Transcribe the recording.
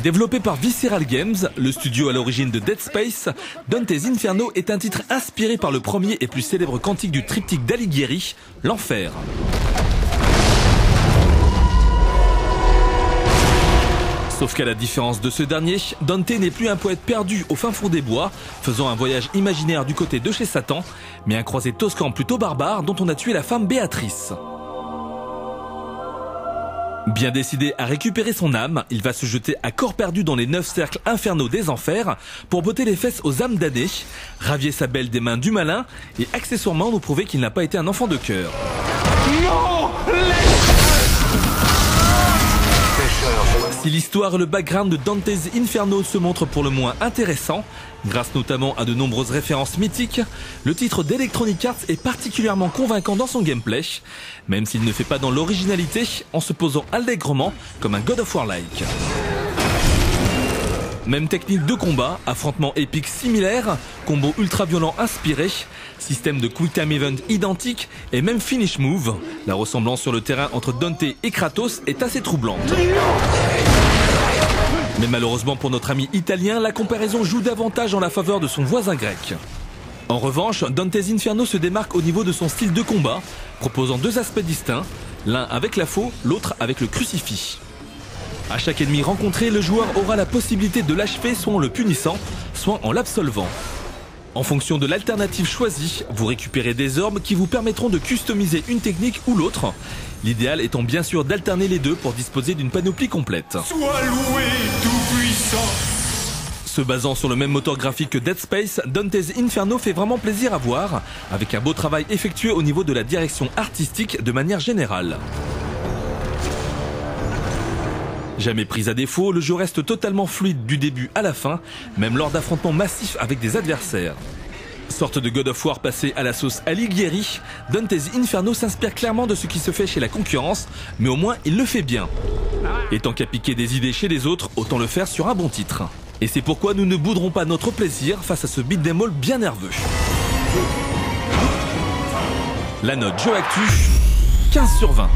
Développé par Visceral Games, le studio à l'origine de Dead Space, Dante's Inferno est un titre inspiré par le premier et plus célèbre cantique du triptyque d'Alighieri, l'Enfer. Sauf qu'à la différence de ce dernier, Dante n'est plus un poète perdu au fin fond des bois, faisant un voyage imaginaire du côté de chez Satan, mais un croisé toscan plutôt barbare dont on a tué la femme Béatrice. Bien décidé à récupérer son âme, il va se jeter à corps perdu dans les 9 cercles infernaux des enfers pour botter les fesses aux âmes damnées, ravier sa belle des mains du malin et accessoirement nous prouver qu'il n'a pas été un enfant de cœur. Non, si l'histoire et le background de Dante's Inferno se montrent pour le moins intéressants, grâce notamment à de nombreuses références mythiques, le titre d'Electronic Arts est particulièrement convaincant dans son gameplay, même s'il ne fait pas dans l'originalité en se posant allègrement comme un God of War-like. Même technique de combat, affrontements épiques similaires, combos ultra violents inspirés, système de quick time event identique et même finish move. La ressemblance sur le terrain entre Dante et Kratos est assez troublante. Mais malheureusement pour notre ami italien, la comparaison joue davantage en la faveur de son voisin grec. En revanche, Dante's Inferno se démarque au niveau de son style de combat, proposant deux aspects distincts, l'un avec la faux, l'autre avec le crucifix. À chaque ennemi rencontré, le joueur aura la possibilité de l'achever soit en le punissant, soit en l'absolvant. En fonction de l'alternative choisie, vous récupérez des orbes qui vous permettront de customiser une technique ou l'autre. L'idéal étant bien sûr d'alterner les deux pour disposer d'une panoplie complète. sois loué, tout-puissant. Se basant sur le même moteur graphique que Dead Space, Dante's Inferno fait vraiment plaisir à voir, avec un beau travail effectué au niveau de la direction artistique de manière générale. Jamais pris à défaut, le jeu reste totalement fluide du début à la fin, même lors d'affrontements massifs avec des adversaires. Sorte de God of War passé à la sauce Alighieri, Dante's Inferno s'inspire clairement de ce qui se fait chez la concurrence, mais au moins il le fait bien. Et tant qu'à piquer des idées chez les autres, autant le faire sur un bon titre. Et c'est pourquoi nous ne bouderons pas notre plaisir face à ce beat'em all bien nerveux. La note Jeux Actu, 15/20.